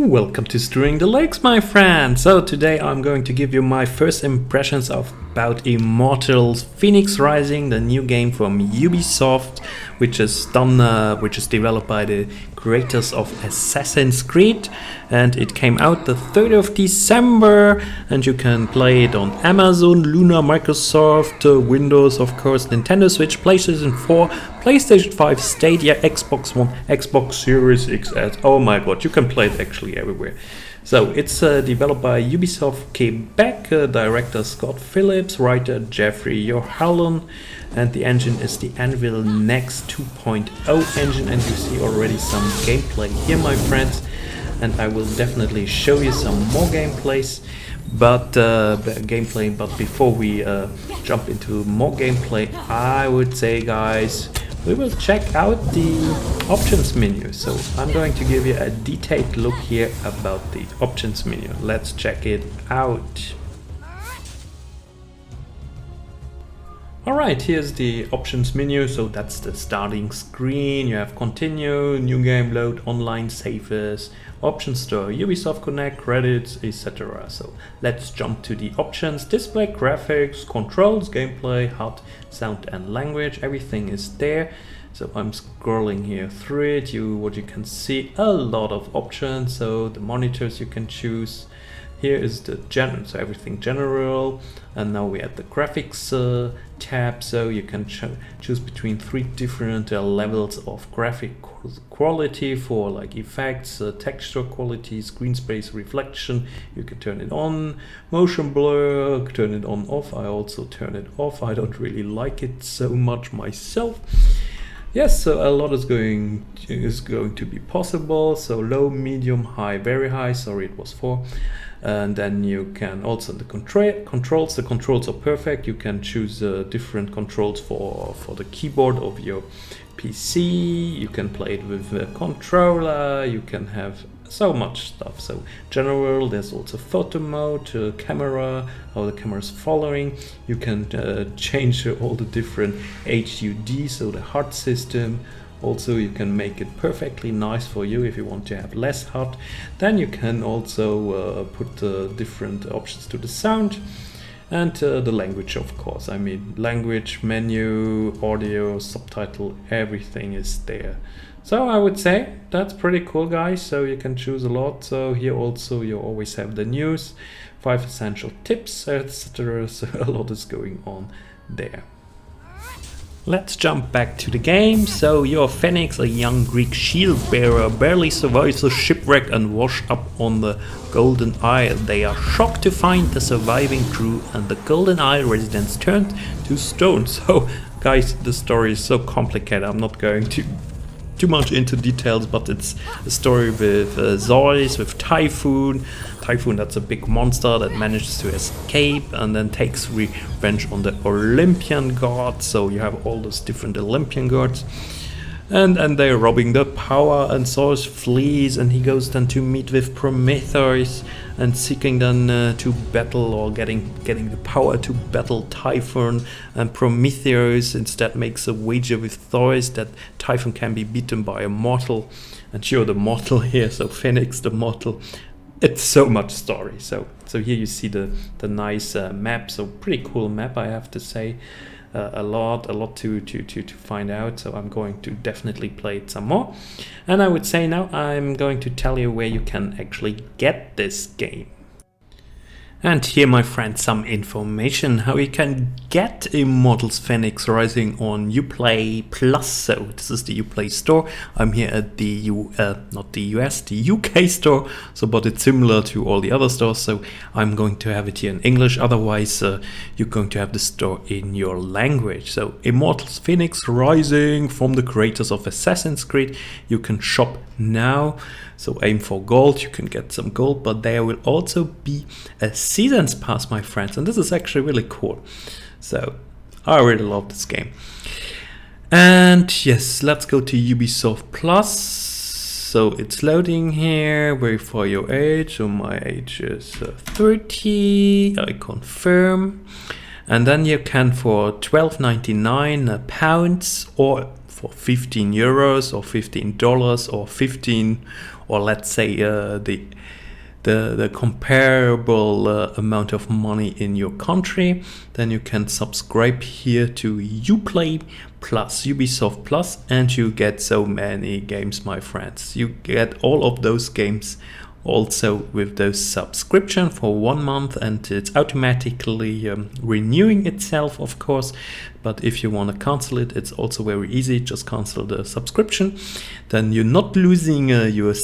Welcome to Strewing the Lakes, my friend! So today I'm going to give you my first impressions about Immortals Fenyx Rising, the new game from Ubisoft, which is developed by the creators of Assassin's Creed, and it came out the 3rd of December, and you can play it on Amazon, Luna, Microsoft, Windows, of course, Nintendo Switch, PlayStation 4, PlayStation 5, Stadia, Xbox One, Xbox Series XS. Oh my god, you can play it actually everywhere. So it's developed by Ubisoft Quebec, director Scott Phillips, writer Jeffrey Yohalon, and the engine is the Anvil Next 2.0 engine, and you see already some gameplay here, my friends, and I will definitely show you some more gameplays. But before we jump into more gameplay, I would say, guys, we will check out the options menu. So I'm going to give you a detailed look here about the options menu. Let's check it out. Alright, here's the options menu. So that's the starting screen. You have continue, new game, load, online, save as, option store, Ubisoft Connect, credits, etc. So let's jump to the options. Display, graphics, controls, gameplay, HUD, sound and language, everything is there. So I'm scrolling here through it. What you can see, a lot of options. So the monitors you can choose. Here is the general, so everything general, and now we're at the graphics tab, so you can choose between 3 different levels of graphic quality for like effects, texture quality, screen space, reflection. You can turn it on, motion blur, turn it on off. I also turn it off. I don't really like it so much myself. Yes, so a lot is going to be possible. So low, medium, high, very high. Sorry, it was 4. And then you can also the controls. The controls are perfect. You can choose different controls for the keyboard of your PC. You can play it with a controller. You can have so much stuff. So general, there's also photo mode, camera, how the camera is following. You can change all the different HUD, so the HUD system. Also, you can make it perfectly nice for you if you want to have less HUD. Then you can also put different options to the sound and the language, of course. I mean, language, menu, audio, subtitle, everything is there. So I would say that's pretty cool, guys. So you can choose a lot. So here also you always have the news, 5 essential tips, etc. So a lot is going on there. Let's jump back to the game. So you're Fenyx, a young Greek shield bearer, barely survives a shipwreck and washed up on the Golden Isle. They are shocked to find the surviving crew, and the Golden Isle residents turned to stone. So guys, the story is so complicated. I'm not going to too much into details, but it's a story with Zeus, with Typhoon. Typhoon, that's a big monster that manages to escape and then takes revenge on the Olympian gods. So you have all those different Olympian gods, and they're robbing the power, and Zeus flees, and he goes then to meet with Prometheus and seeking then to battle, or getting the power to battle Typhoon. And Prometheus instead makes a wager with Zeus that Typhoon can be beaten by a mortal, and you're the mortal here, so Fenyx the mortal. It's so much story. So here you see the nice map. So pretty cool map, I have to say. A lot to find out. So I'm going to definitely play it some more. And I would say now I'm going to tell you where you can actually get this game. And here, my friends, some information how you can get Immortals Fenyx Rising on Uplay Plus. So this is the Uplay store. I'm here at the not the US, the UK store. So, but it's similar to all the other stores. So I'm going to have it here in English. Otherwise, you're going to have the store in your language. So Immortals Fenyx Rising from the creators of Assassin's Creed. You can shop now. So aim for gold, you can get some gold, but there will also be a seasons pass, my friends, and this is actually really cool. So I really love this game. And yes, let's go to Ubisoft Plus. So it's loading here. Verify your age. So my age is 30. I confirm. And then you can, for £12.99 pounds or for 15 euros or $15 or 15, or let's say the comparable amount of money in your country, then you can subscribe here to Uplay plus Ubisoft Plus, and you get so many games, my friends. You get all of those games also with those subscription for 1 month, and it's automatically renewing itself, of course. But if you want to cancel it, it's also very easy. Just cancel the subscription. Then you're not losing your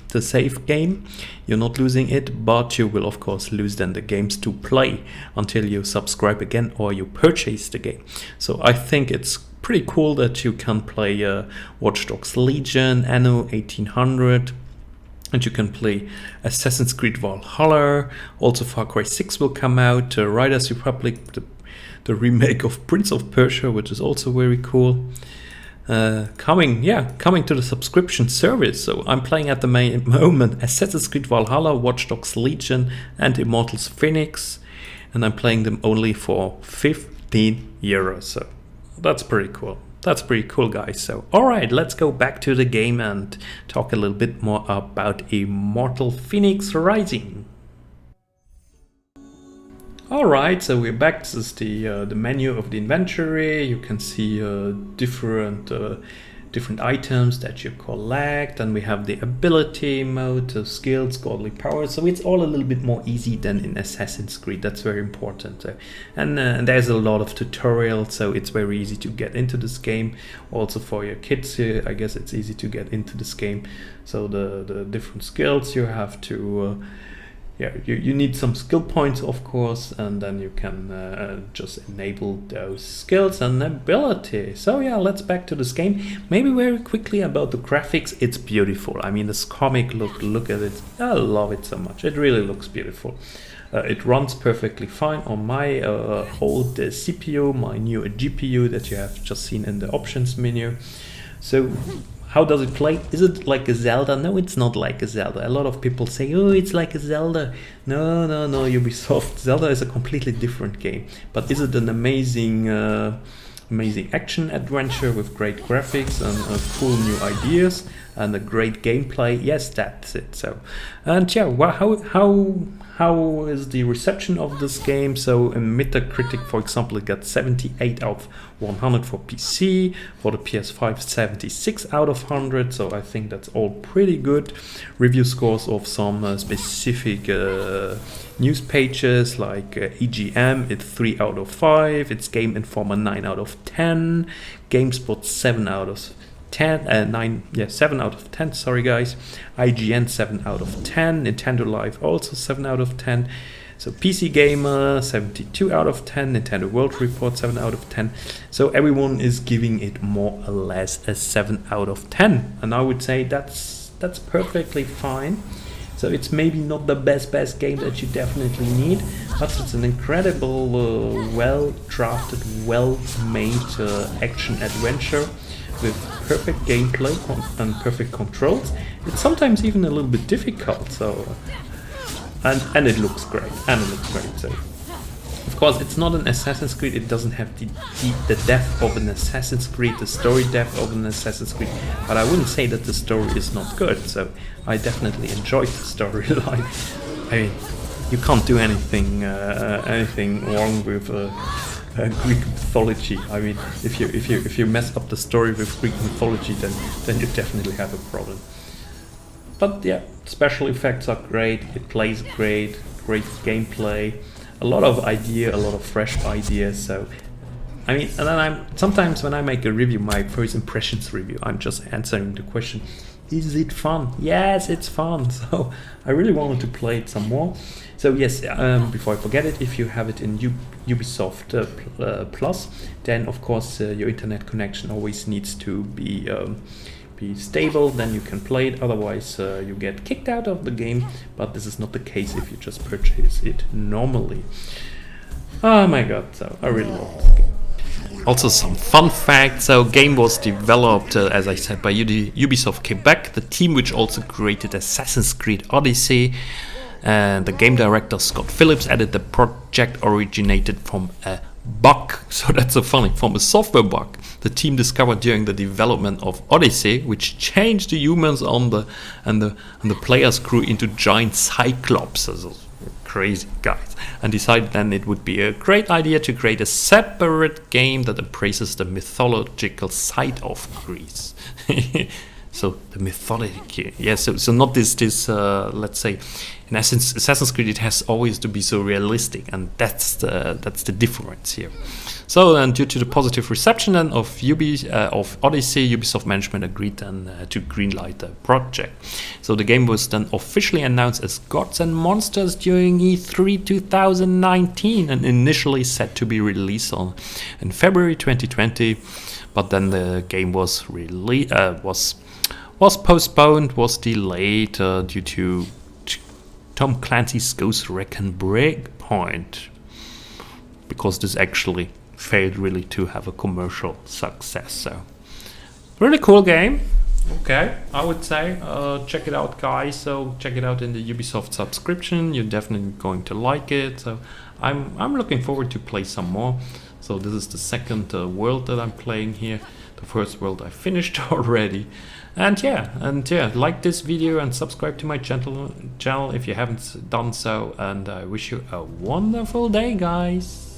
the save game. You're not losing it, but you will of course lose then the games to play until you subscribe again or you purchase the game. So I think it's pretty cool that you can play Watch Dogs Legion, Anno 1800, and you can play Assassin's Creed Valhalla. Also Far Cry 6 will come out, Riders Republic, the remake of Prince of Persia, which is also very cool. Coming to the subscription service. So I'm playing at the moment Assassin's Creed Valhalla, Watch Dogs Legion, and Immortals Fenyx, and I'm playing them only for 15 euros. So that's pretty cool. That's pretty cool, guys. So alright, let's go back to the game and talk a little bit more about Immortals Fenyx Rising. Alright, so we're back. This is the menu of the inventory. You can see different items that you collect, and we have the ability mode, skills, godly powers. So it's all a little bit more easy than in Assassin's Creed. That's very important. And there's a lot of tutorials, so it's very easy to get into this game. Also for your kids, I guess it's easy to get into this game. So the different skills you have to you need some skill points, of course, and then you can just enable those skills and ability. So yeah, let's back to this game. Maybe very quickly about the graphics. It's beautiful. I mean, this comic look at it. I love it so much. It really looks beautiful. It runs perfectly fine on my old CPU, my new GPU that you have just seen in the options menu. So how does it play? Is it like a Zelda? No, it's not like a Zelda. A lot of people say, oh, it's like a Zelda. No, Ubisoft. Zelda is a completely different game. But is it an amazing action adventure with great graphics and cool new ideas and a great gameplay? Yes, that's it. So, and yeah, well, how is the reception of this game? So in Metacritic, for example, it got 78 out of 100 for PC. For the PS5, 76 out of 100. So I think that's all pretty good. Review scores of some specific news pages like EGM, it's 3 out of 5. It's Game Informer 9 out of 10. GameSpot 7 out of 7 out of 10, sorry guys. IGN 7 out of 10. Nintendo Live also 7 out of 10. So PC Gamer 72 out of 10. Nintendo World Report 7 out of 10. So everyone is giving it more or less a 7 out of 10, and I would say that's perfectly fine. So it's maybe not the best game that you definitely need, but it's an incredible, well-drafted, well-made action adventure with perfect gameplay and perfect controls. It's sometimes even a little bit difficult. So, and it looks great. So, of course, it's not an Assassin's Creed. It doesn't have the depth of an Assassin's Creed, the story depth of an Assassin's Creed. But I wouldn't say that the story is not good. So I definitely enjoyed the storyline. I mean, you can't do anything wrong with Greek mythology. I mean, if you mess up the story with Greek mythology, then you definitely have a problem. But yeah, special effects are great. It plays great gameplay. A lot of fresh ideas. So, I mean, and then sometimes when I make a review, my first impressions review, I'm just answering the question, is it fun? Yes, it's fun. So I really wanted to play it some more. So yes, before I forget it, if you have it in Ubisoft Plus, then of course your internet connection always needs to be stable, then you can play it. Otherwise you get kicked out of the game, but this is not the case if you just purchase it normally. Oh my god, so I really love this game. Also some fun facts. So game was developed, as I said, by Ubisoft Quebec, the team which also created Assassin's Creed Odyssey. And the game director Scott Phillips added the project originated from a bug. So that's so funny, from a software bug. the team discovered during the development of Odyssey, which changed the humans on the players' crew into giant cyclopses. Crazy guys, and decided then it would be a great idea to create a separate game that embraces the mythological side of Greece. So the mythology, yes. So not this let's say, in essence, Assassin's Creed, it has always to be so realistic, and that's the difference here. So then, due to the positive reception then of Odyssey, Ubisoft management agreed then to greenlight the project. So the game was then officially announced as Gods and Monsters during E3 2019, and initially set to be released in February 2020. But then the game was postponed, was delayed due to Tom Clancy's Ghost Recon Breakpoint, because this actually failed really to have a commercial success. So really cool game. Okay, I would say check it out, guys. So check it out in the Ubisoft subscription. You're definitely going to like it. So I'm looking forward to play some more. So this is the second world that I'm playing here. The first world I finished already. And yeah, like this video and subscribe to my channel if you haven't done so. And I wish you a wonderful day, guys.